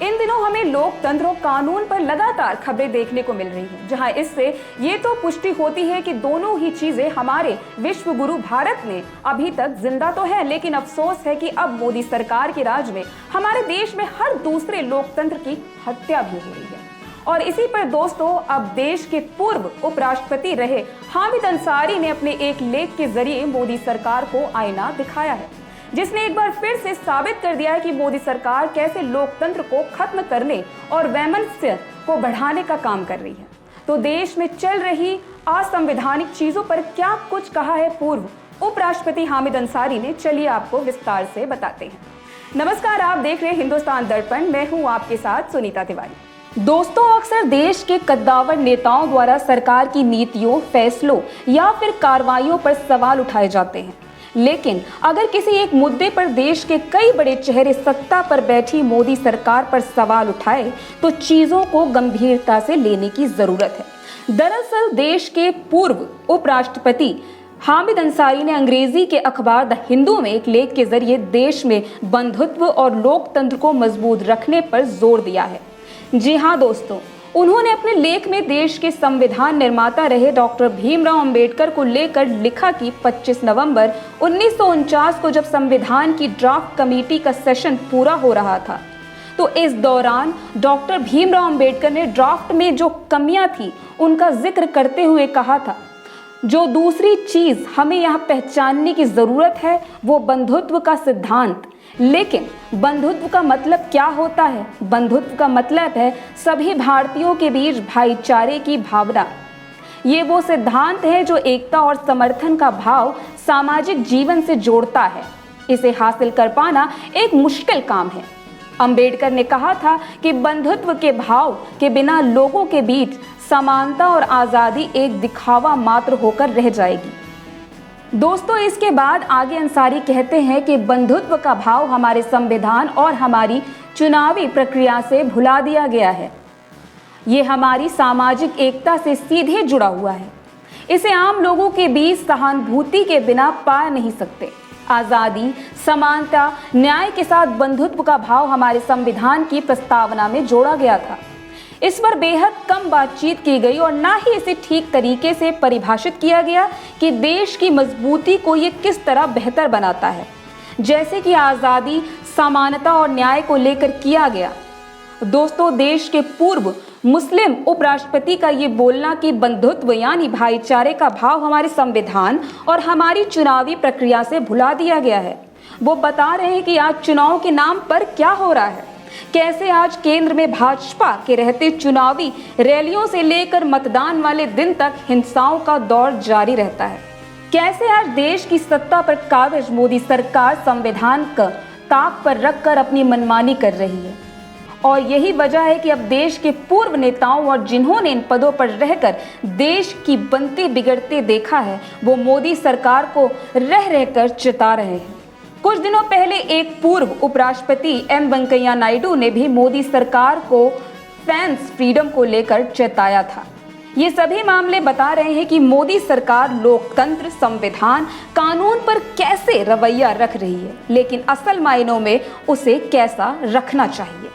इन दिनों हमें लोकतंत्र और कानून पर लगातार खबरें देखने को मिल रही हैं, जहां इससे ये तो पुष्टि होती है कि दोनों ही चीजें हमारे विश्व गुरु भारत में अभी तक जिंदा तो है, लेकिन अफसोस है कि अब मोदी सरकार के राज में हमारे देश में हर दूसरे लोकतंत्र की हत्या भी हो रही है। और इसी पर दोस्तों, अब देश के पूर्व उपराष्ट्रपति रहे हामिद अंसारी ने अपने एक लेख के जरिए मोदी सरकार को आईना दिखाया है, जिसने एक बार फिर से साबित कर दिया है कि मोदी सरकार कैसे लोकतंत्र को खत्म करने और वैमनस्य को बढ़ाने का काम कर रही है। तो देश में चल रही असंवैधानिक चीजों पर क्या कुछ कहा है पूर्व उपराष्ट्रपति हामिद अंसारी ने, चलिए आपको विस्तार से बताते हैं। नमस्कार, आप देख रहे हैं हिंदुस्तान दर्पण, मैं हूं आपके साथ सुनीता तिवारी। दोस्तों, अक्सर देश के कद्दावर नेताओं द्वारा सरकार की नीतियों, फैसलों या फिर कार्रवाइयों पर सवाल उठाए जाते हैं, लेकिन अगर किसी एक मुद्दे पर देश के कई बड़े चेहरे सत्ता पर बैठी मोदी सरकार पर सवाल उठाए तो चीजों को गंभीरता से लेने की जरूरत है। दरअसल देश के पूर्व उपराष्ट्रपति हामिद अंसारी ने अंग्रेजी के अखबार द हिंदू में एक लेख के जरिए देश में बंधुत्व और लोकतंत्र को मजबूत रखने पर जोर दिया है। जी हाँ दोस्तों, उन्होंने अपने लेख में देश के संविधान निर्माता रहे डॉक्टर भीमराव अंबेडकर को लेकर लिखा कि 25 नवंबर 1949 को जब संविधान की ड्राफ्ट कमेटी का सेशन पूरा हो रहा था, तो इस दौरान डॉक्टर भीमराव अंबेडकर ने ड्राफ्ट में जो कमियां थी उनका जिक्र करते हुए कहा था, जो दूसरी चीज हमें यहाँ पहचानने की जरूरत है वो बंधुत्व का सिद्धांत। लेकिन बंधुत्व का मतलब क्या होता है? बंधुत्व का मतलब है सभी भारतीयों के बीच भाईचारे की भावना। ये वो सिद्धांत है जो एकता और समर्थन का भाव सामाजिक जीवन से जोड़ता है। इसे हासिल कर पाना एक मुश्किल काम है। अंबेडकर ने कहा था कि बंधुत्व के भाव के बिना लोगों के बीच समानता और आज़ादी एक दिखावा मात्र होकर रह जाएगी। दोस्तों, इसके बाद आगे अंसारी कहते हैं कि बंधुत्व का भाव हमारे संविधान और हमारी चुनावी प्रक्रिया से भुला दिया गया है। ये हमारी सामाजिक एकता से सीधे जुड़ा हुआ है। इसे आम लोगों के बीच सहानुभूति के बिना पा नहीं सकते। आज़ादी, समानता, न्याय के साथ बंधुत्व का भाव हमारे संविधान की प्रस्तावना में जोड़ा गया था। इस पर बेहद कम बातचीत की गई और ना ही इसे ठीक तरीके से परिभाषित किया गया कि देश की मजबूती को ये किस तरह बेहतर बनाता है, जैसे कि आज़ादी, समानता और न्याय को लेकर किया गया। दोस्तों, देश के पूर्व मुस्लिम उपराष्ट्रपति का ये बोलना कि बंधुत्व यानी भाईचारे का भाव हमारे संविधान और हमारी चुनावी प्रक्रिया से भुला दिया गया है, वो बता रहे हैं कि आज चुनाव के नाम पर क्या हो रहा है। कैसे आज केंद्र में भाजपा के रहते चुनावी रैलियों से लेकर मतदान वाले दिन तक हिंसाओं का दौर जारी रहता है। कैसे आज देश की सत्ता पर काबिज मोदी सरकार संविधान का ताक पर रखकर अपनी मनमानी कर रही है। और यही वजह है कि अब देश के पूर्व नेताओं और जिन्होंने इन पदों पर रहकर देश की बनते बिगड़ते देखा है, वो मोदी सरकार को रह रहकर चिता रहे हैं। कुछ दिनों पहले एक पूर्व उपराष्ट्रपति एम वेंकैया नायडू ने भी मोदी सरकार को फैंस फ्रीडम को लेकर चेताया था। ये सभी मामले बता रहे हैं कि मोदी सरकार लोकतंत्र, संविधान, कानून पर कैसे रवैया रख रही है, लेकिन असल मायनों में उसे कैसा रखना चाहिए।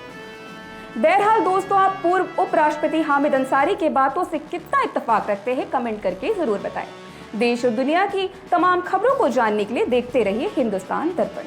बहरहाल दोस्तों, आप पूर्व उपराष्ट्रपति हामिद अंसारी के बातों से कितना इत्तेफाक रखते हैं, कमेंट करके जरूर बताएं। देश और दुनिया की तमाम खबरों को जानने के लिए देखते रहिए हिंदुस्तान दर्पण।